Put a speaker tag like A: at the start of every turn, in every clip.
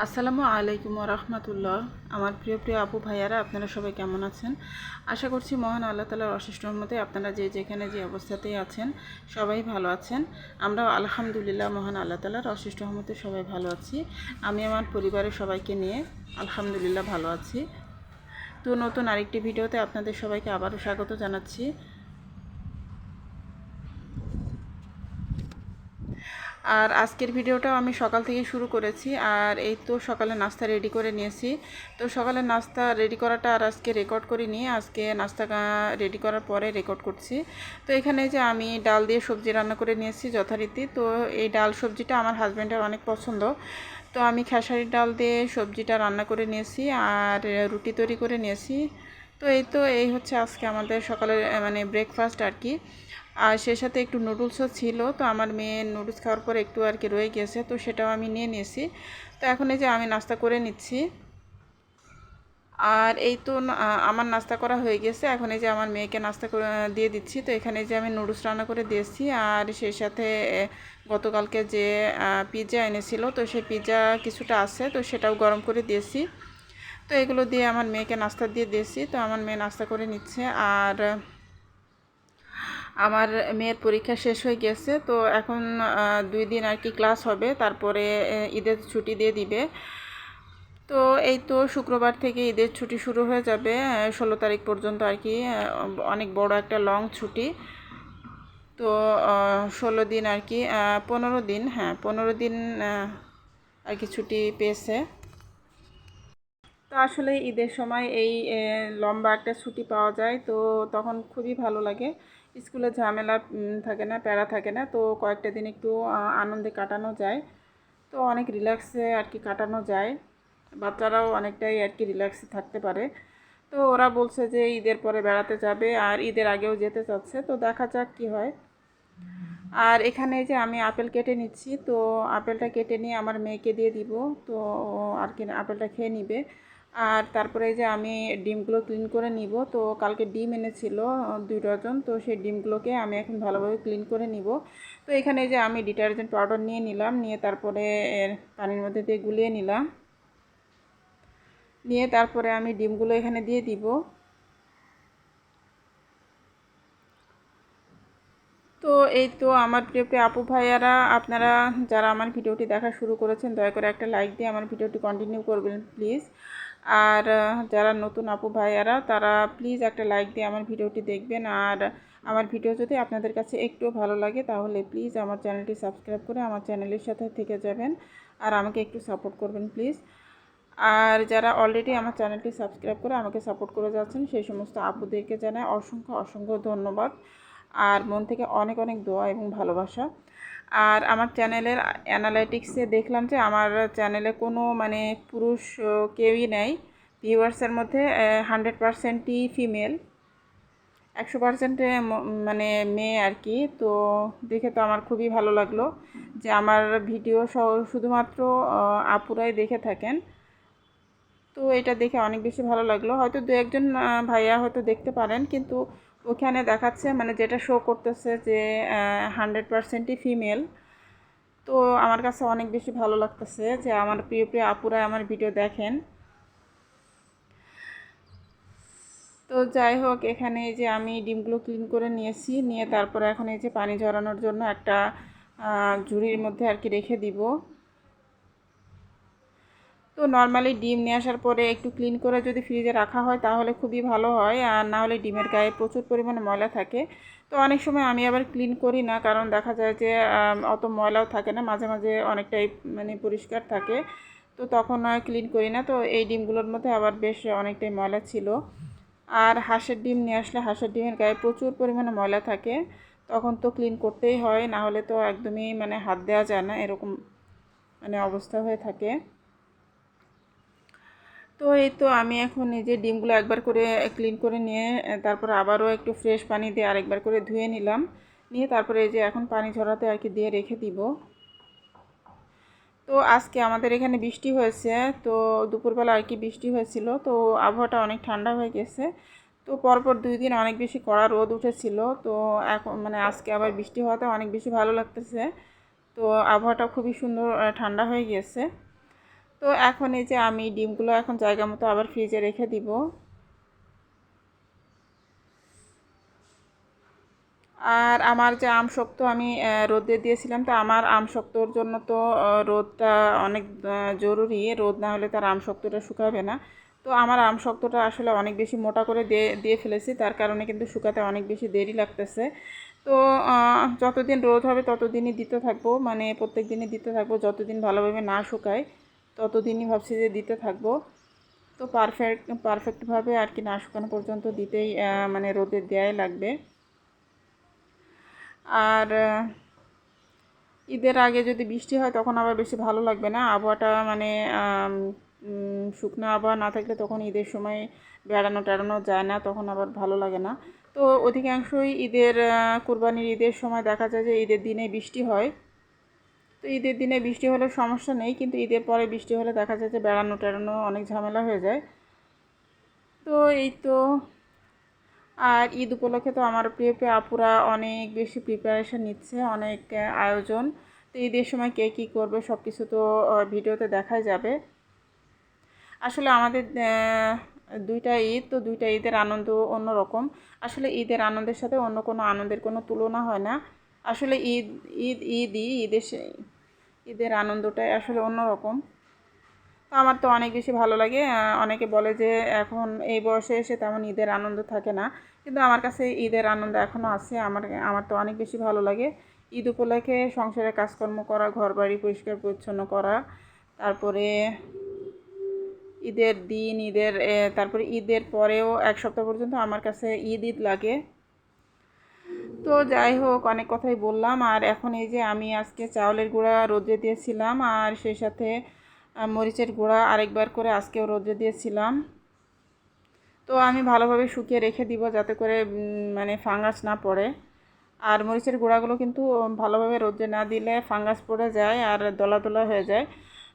A: আসসালামু আলাইকুম রহমতুল্লাহ। আমার প্রিয় প্রিয় আপু ভাইয়ারা, আপনারা সবাই কেমন আছেন? আশা করছি মহান আল্লাহ তাআলার অশেষ রহমতে আপনারা যেখানে যে অবস্থাতেই আছেন সবাই ভালো আছেন। আমরাও আলহামদুলিল্লাহ মহান আল্লাহ তাআলার অশেষ রহমতে সবাই ভালো আছি। আমি আমার পরিবারের সবাইকে নিয়ে আলহামদুলিল্লাহ ভালো আছি। তো নতুন আরেকটি ভিডিওতে আপনাদের সবাইকে আবারও স্বাগত জানাচ্ছি। আর আজকের ভিডিওটাও আমি সকাল থেকে শুরু করেছি। আর এই তো সকালে নাস্তা রেডি করে নিয়েছি। তো সকালে নাস্তা রেডি করাটা আর আজকে রেকর্ড করিনি, আজকে নাস্তা রেডি করার পরে রেকর্ড করছি। তো এখানে যে আমি ডাল দিয়ে সবজি রান্না করে নিয়েছি যথারীতি। তো এই ডাল সবজিটা আমার হাজব্যান্ডের অনেক পছন্দ। তো আমি খেসারির ডাল দিয়ে সবজিটা রান্না করে নিয়েছি আর রুটি তৈরি করে নিয়েছি। তো এই হচ্ছে আজকে আমাদের সকালের মানে ব্রেকফাস্ট আর কি। আর সে সাথে একটু নুডলসও ছিল। তো আমার মেয়ে নুডলস খাওয়ার পর একটু আর কি রয়ে গেছে, তো সেটাও আমি নিয়ে নিয়েছি। তো এখন এই যে আমি নাস্তা করে নিচ্ছি। আর এই তো আমার নাস্তা করা হয়ে গেছে। এখন এই যে আমার মেয়েকে নাস্তা করে দিয়ে দিচ্ছি। তো এখানে যে আমি নুডলস রান্না করে দিয়েছি আর সেই সাথে গতকালকে যে পিৎজা এনেছিল, তো সেই পিৎজা কিছুটা আছে, তো সেটাও গরম করে দিয়েছি। তো এগুলো দিয়ে আমার মেয়েকে নাস্তা দিয়ে দিয়েছি। তো আমার মেয়ে নাস্তা করে নিচ্ছে। আর আমার মেয়ের পরীক্ষা শেষ হয়ে গেছে। তো এখন 2 দিন আর কি ক্লাস হবে, তারপরে ঈদের ছুটি দিয়ে দিবে। তো এই তো শুক্রবার থেকে ঈদের ছুটি শুরু হয়ে যাবে 16 তারিখ পর্যন্ত আর কি। অনেক বড় একটা লং ছুটি। তো 16 দিন আর কি, 15 দিন, হ্যাঁ 15 দিন আর কি ছুটি পেয়েছে। তো আসলে ঈদের সময় এই লম্বা একটা ছুটি পাওয়া যায়, তো তখন খুবই ভালো লাগে। স্কুলে ঝামেলা থাকে না, প্যারা থাকে না, তো কয়েকটা দিন একটু আনন্দে কাটানো যায়। তো অনেক রিল্যাক্সে আর কি কাটানো যায়। বাচ্চারাও অনেকটাই আর কি রিল্যাক্সে থাকতে পারে। তো ওরা বলছে যে ঈদের পরে বেড়াতে যাবে আর ঈদের আগেও যেতে চাচ্ছে, তো দেখা যাক কী হয়। আর এখানে যে আমি আপেল কেটে নিচ্ছি, তো আপেলটা কেটে নিয়ে আমার মেয়েকে দিয়ে দিব। তো ও আর কি আপেলটা খেয়ে নিবে। আর তারপরে যে আমি ডিমগুলো ক্লিন করে নিব। তো কালকে ডিম এনেছিল 2 ডজন, তো সেই ডিমগুলোকে আমি এখন ভালোভাবে ক্লিন করে নিব। তো এখানে যে আমি ডিটারজেন্ট পাউডার নিয়ে নিলাম, নিয়ে তারপরে পানির মধ্যে দিয়ে গুলিয়ে নিলাম, নিয়ে তারপরে আমি ডিমগুলো এখানে দিয়ে দিব। তো এই তো আমার প্রিয় প্রিয় আপু ভাইয়ারা, আপনারা যারা আমার ভিডিওটি দেখা শুরু করেছেন দয়া করে একটা লাইক দিয়ে আমার ভিডিওটি কন্টিনিউ করবেন প্লিজ। আর যারা নতুন আপু ভাইয়ারা তারা প্লিজ একটা লাইক দিয়ে আমার ভিডিওটি দেখবেন। আর আমার ভিডিও যদি আপনাদের কাছে একটু ভালো লাগে তাহলে প্লিজ আমার চ্যানেলটি সাবস্ক্রাইব করে আমার চ্যানেলের সাথে থেকে যাবেন আর আমাকে একটু সাপোর্ট করবেন প্লিজ। আর যারা অলরেডি আমার চ্যানেলটি সাবস্ক্রাইব করে আমাকে সাপোর্ট করে যাচ্ছেন সেই সমস্ত আপুদেরকে জানাই অসংখ্য অসংখ্য ধন্যবাদ আর মন থেকে অনেক অনেক দোয়া এবং ভালোবাসা। আর আমার চ্যানেলের অ্যানালাইটিক্সে দেখলাম যে আমার চ্যানেলে কোনো মানে পুরুষ কেউই নেই। ভিউয়ার্সের মধ্যে 100%ই ফিমেল, 100% মানে মেয়ে আর কি। তো দেখে তো আমার খুবই ভালো লাগলো যে আমার ভিডিও শুধুমাত্র আপুরাই দেখে থাকেন। তো এটা দেখে অনেক বেশি ভালো লাগলো। হয়তো 2-1 জন ভাইয়া হয়তো দেখতে পারেন, কিন্তু ওখানে দেখাচ্ছে মানে যেটা শো করতেছে যে 100%ই ফিমেল। তো আমার কাছে অনেক বেশি ভালো লাগতেছে যে আমার প্রিয় প্রিয় আপুরা আমার ভিডিও দেখেন। তো যাই হোক, এখানে এই যে আমি ডিমগুলো ক্লিন করে নিয়েছি, নিয়ে তারপরে এখন এই যে পানি ঝরানোর জন্য একটা ঝুড়ির মধ্যে আর কি রেখে দিব। তো নর্মালি ডিম নিয়ে আসার পরে একটু ক্লিন করে যদি ফ্রিজে রাখা হয় তাহলে খুবই ভালো হয়, আর না হলে ডিমের গায়ে প্রচুর পরিমাণে ময়লা থাকে। তো অনেক সময় আমি আবার ক্লিন করি না, কারণ দেখা যায় যে অত ময়লাও থাকে না, মাঝে মাঝে অনেকটাই মানে পরিষ্কার থাকে। তো তখন ক্লিন করি না। তো এই ডিমগুলোর মধ্যে আবার বেশ অনেকটাই ময়লা ছিল। আর হাঁসের ডিম নিয়ে আসলে হাঁসের ডিমের গায়ে প্রচুর পরিমাণে ময়লা থাকে, তখন তো ক্লিন করতেই হয়, না হলে তো একদমই মানে হাত দেওয়া যায় না, এরকম মানে অবস্থা হয়ে থাকে। তো এই তো আমি এখন এই যে ডিমগুলো একবার করে ক্লিন করে নিয়ে তারপর আবারও একটু ফ্রেশ পানি দিয়ে আরেকবার করে ধুয়ে নিলাম, নিয়ে তারপরে এই যে এখন পানি ঝরাতে আর কি দিয়ে রেখে দিব। তো আজকে আমাদের এখানে বৃষ্টি হয়েছে। তো দুপুরবেলা আর কি বৃষ্টি হয়েছিল, তো আবহাওয়াটা অনেক ঠান্ডা হয়ে গেছে। তো পরপর 2 দিন অনেক বেশি কড়া রোদ উঠেছিল, তো এখন মানে আজকে আবার বৃষ্টি হওয়াতে অনেক বেশি ভালো লাগতেছে। তো আবহাওয়াটা খুবই সুন্দর ঠান্ডা হয়ে গিয়েছে। তো এখন এই যে আমি ডিমগুলো এখন জায়গা মতো আবার ফ্রিজে রেখে দিব। আর আমার যে আম শক্ত আমি রোদে দিয়েছিলাম, তো আমার আম শক্তর জন্য তো রোদটা অনেক জরুরি। রোদ না হলে তার আম শক্তটা শুকাবে না। তো আমার আম শক্তটা আসলে অনেক বেশি মোটা করে দিয়ে ফেলেছি, তার কারণে কিন্তু শুকাতে অনেক বেশি দেরি লাগতেছে। তো যতদিন রোদ হবে ততদিনই দিতে থাকবো, মানে প্রত্যেক দিনই দিতে থাকবো, যতদিন ভালোভাবে না শুকায় ততদিনই ভাবছি যে দিতে থাকবো। তো পারফেক্টভাবে আর কি না শুকানো পর্যন্ত দিতেই মানে রোদে দেওয়াই লাগবে। আর ঈদের আগে যদি বৃষ্টি হয় তখন আবার বেশি ভালো লাগবে না, আবহাওয়াটা মানে শুকনো আবহাওয়া না থাকলে তখন ঈদের সময় বেড়ানো টেড়ানো যায় না, তখন আবার ভালো লাগে না। তো অধিকাংশই ঈদের কুরবানির ঈদের সময় দেখা যায় যে ঈদের দিনে বৃষ্টি হয়। তো ঈদের দিনে বৃষ্টি হলে সমস্যা নেই, কিন্তু ঈদের পরে বৃষ্টি হলে দেখা যায় যে বেড়ানো টেড়ানো অনেক ঝামেলা হয়ে যায়। তো এই তো। আর ঈদ উপলক্ষে তো আমার প্রিয় প্রিয় আপুরা অনেক বেশি প্রিপারেশন নিচ্ছে, অনেক আয়োজন। তো ঈদের সময় কে কী করবে সব কিছু তো ভিডিওতে দেখাই যাবে। আসলে আমাদের দুইটা ঈদ, তো দুইটা ঈদের আনন্দ অন্যরকম। আসলে ঈদের আনন্দের সাথে অন্য কোনো আনন্দের কোনো তুলনা হয় না। আসলে ঈদ ঈদ ঈদই ঈদের আনন্দটাই আসলে অন্যরকম। তো আমার তো অনেক বেশি ভালো লাগে। অনেকে বলে যে এখন এই বয়সে এসে তেমন ঈদের আনন্দ থাকে না, কিন্তু আমার কাছে ঈদের আনন্দ এখনও আছে। আমার তো অনেক বেশি ভালো লাগে ঈদ উপলক্ষে সংসারে কাজকর্ম করা, ঘর বাড়ি পরিষ্কার পরিচ্ছন্ন করা, তারপরে ঈদের দিন তারপরে ঈদের পরেও এক সপ্তাহ পর্যন্ত আমার কাছে ঈদ ঈদ লাগে। তো যাই হোক, অনেক কথাই বললাম। আর এখন এই যে আমি আজকে চাউলের গুঁড়া রোদে দিয়েছিলাম, আর সেই সাথে মরিচের গুঁড়া আরেকবার করে আজকেও রোদে দিয়েছিলাম। তো আমি ভালোভাবে শুকিয়ে রেখে দিব যাতে করে মানে ফাঙ্গাস না পড়ে। আর মরিচের গুঁড়াগুলো কিন্তু ভালোভাবে রোদে না দিলে ফাঙ্গাস পড়ে যায় আর দলা দলা হয়ে যায়।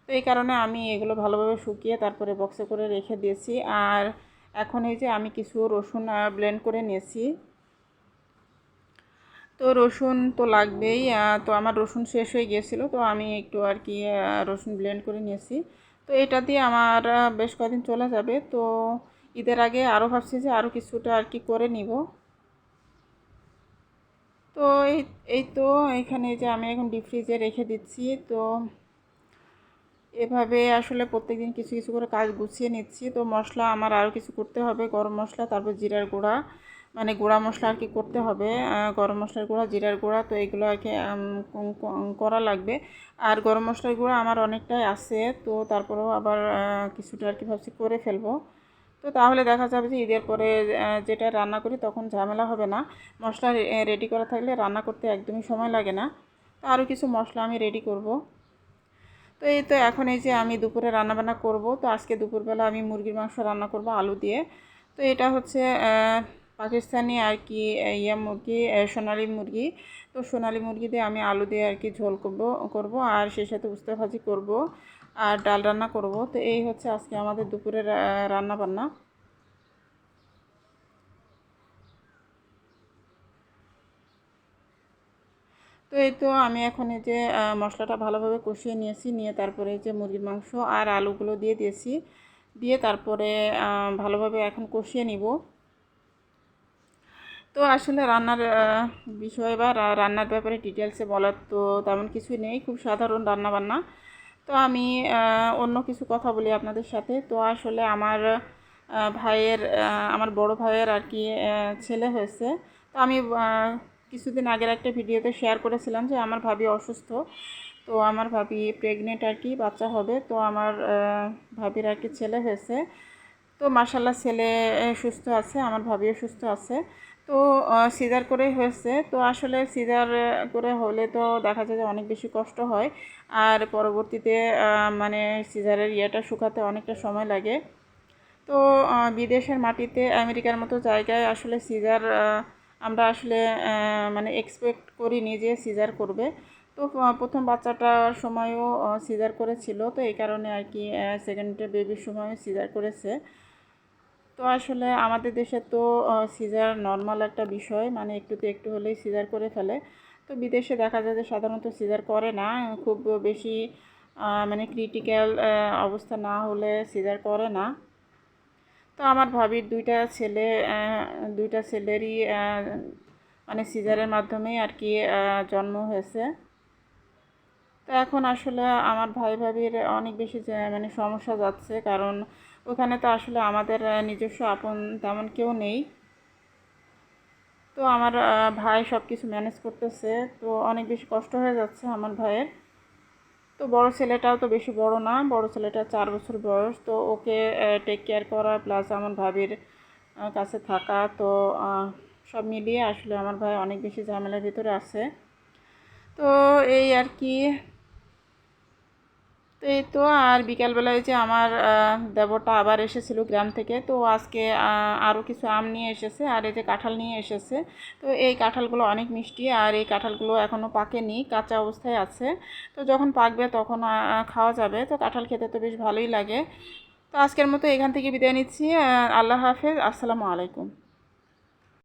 A: তো এই কারণে আমি এগুলো ভালোভাবে শুকিয়ে তারপরে বক্সে করে রেখে দিয়েছি। আর এখন এই যে আমি কিছু রসুন ব্লেন্ড করে নিয়েছি। তো রসুন তো লাগবেই। তো আমার রসুন শেষ হয়ে গিয়েছিলো, তো আমি একটু আর কি রসুন ব্লেন্ড করে নিয়েছি। তো এটা দিয়ে আমার বেশ কদিন চলে যাবে। তো ঈদের আগে আরও ভাবছি যে আরও কিছুটা আর কি করে নিব। তো এই তো এখানে যে আমি এখন ডিপ ফ্রিজে রেখে দিচ্ছি। তো এভাবে আসলে প্রত্যেকদিন কিছু কিছু করে কাজ গুছিয়ে নিচ্ছি। তো মশলা আমার আরও কিছু করতে হবে, গরম মশলা, তারপর জিরার গুঁড়া, মানে গুঁড়া মশলা আর কি করতে হবে, গরম মশলার গুঁড়া, জিরার গুঁড়া, তো এগুলো আর কি করা লাগবে। আর গরম মশলার গুঁড়া আমার অনেকটাই আছে, তো তারপরেও আবার কিছুটা আর কি ভাবছি করে ফেলবো। তো তাহলে দেখা যাবে যে ঈদের পরে যেটা রান্না করি তখন ঝামেলা হবে না। মশলা রেডি করা থাকলে রান্না করতে একদমই সময় লাগে না। তো আরও কিছু মশলা আমি রেডি করব। তো এই তো এখন এই যে আমি দুপুরে রান্নাবান্না করব। তো আজকে দুপুরবেলা আমি মুরগির মাংস রান্না করব আলু দিয়ে। তো এটা হচ্ছে পাকিস্তানি আর কি মুরগি, সোনালি মুরগি। তো সোনালি মুরগি দিয়ে আমি আলু দিয়ে আর কি ঝোল করব আর সেই সাথে উস্তা ভাজি করব আর ডাল রান্না করব। তো এই হচ্ছে আজকে আমাদের দুপুরের রান্না বান্না। তো এই তো আমি এখন এই যে মশলাটা ভালোভাবে কষিয়ে নিয়েছি, নিয়ে তারপরে এই যে মুরগির মাংস আর আলুগুলো দিয়ে দিয়েছি, দিয়ে তারপরে ভালোভাবে এখন কষিয়ে নিব। তো আসলে রান্নার বিষয় বা রান্নার ব্যাপারে ডিটেলসে বলার তো তেমন কিছুই নেই, খুব সাধারণ রান্না বান্না। তো আমি অন্য কিছু কথা বলি আপনাদের সাথে। তো আসলে আমার বড় ভাইয়ের আর কি ছেলে হয়েছে। তো আমি কিছুদিন আগের একটা ভিডিওতে শেয়ার করেছিলাম যে আমার ভাবি অসুস্থ। তো আমার ভাবি প্রেগনেন্ট আর কি, বাচ্চা হবে। তো আমার ভাবির আর কি ছেলে হয়েছে। তো মাশাল্লাহ ছেলে সুস্থ আছে, আমার ভাবিও সুস্থ আছে। তো সিজার করেই হয়েছে। তো আসলে সিজার করে হলে তো দেখা যায় যে অনেক বেশি কষ্ট হয়, আর পরবর্তীতে মানে সিজারের ইয়েটা শুকাতে অনেকটা সময় লাগে। তো বিদেশের মাটিতে আমেরিকার মতো জায়গায় আসলে সিজার আমরা আসলে মানে এক্সপেক্ট করিনি যে সিজার করবে। তো প্রথম বাচ্চাটার সময়ও সিজার করেছিল, তো এই কারণে আর কি সেকেন্ড বেবির সময় সিজার করেছে। তো আসলে আমাদের দেশে তো সিজার নর্মাল একটা বিষয়, মানে একটুতে একটু হলেই সিজার করে ফেলে। তো বিদেশে দেখা যায় যে সাধারণত সিজার করে না, খুব বেশি মানে ক্রিটিক্যাল অবস্থা না হলে সিজার করে না। তো আমার ভাবির দুইটা ছেলেরই মানে সিজারের মাধ্যমেই আর কি জন্ম হয়েছে। তো এখন আসলে আমার ভাই ভাবির অনেক বেশি মানে সমস্যা যাচ্ছে, কারণ ওখানে তো আসলে আমাদের নিজস্ব আপন তেমন কেউ নেই। তো আমার ভাই সব কিছু ম্যানেজ করতেছে, তো অনেক বেশি কষ্ট হয়ে যাচ্ছে আমার ভাইয়ের। তো বড় ছেলেটাও তো বেশি বড় না, বড় ছেলেটা 4 বছর বয়স, তো ওকে টেক কেয়ার করা প্লাস আমার ভাবির কাছে থাকা, তো সব মিলিয়ে আসলে আমার ভাই অনেক বেশি ঝামেলার ভিতরে আছে। তো এই আর কি। তো এই তো আর বিকালবেলায় যে আমার দেবরটা আবার এসেছিল গ্রাম থেকে, তো আজকে আরও কিছু আম নিয়ে এসেছে আর এই যে কাঁঠাল নিয়ে এসেছে। তো এই কাঁঠালগুলো অনেক মিষ্টি আর এই কাঁঠালগুলো এখনও পাকেনি, কাঁচা অবস্থায় আছে। তো যখন পাকবে তখন খাওয়া যাবে। তো কাঁঠাল খেতে তো বেশ ভালোই লাগে। তো আজকের মতো এখান থেকে বিদায় নিচ্ছি। আল্লাহ হাফেজ, আসসালামু আলাইকুম।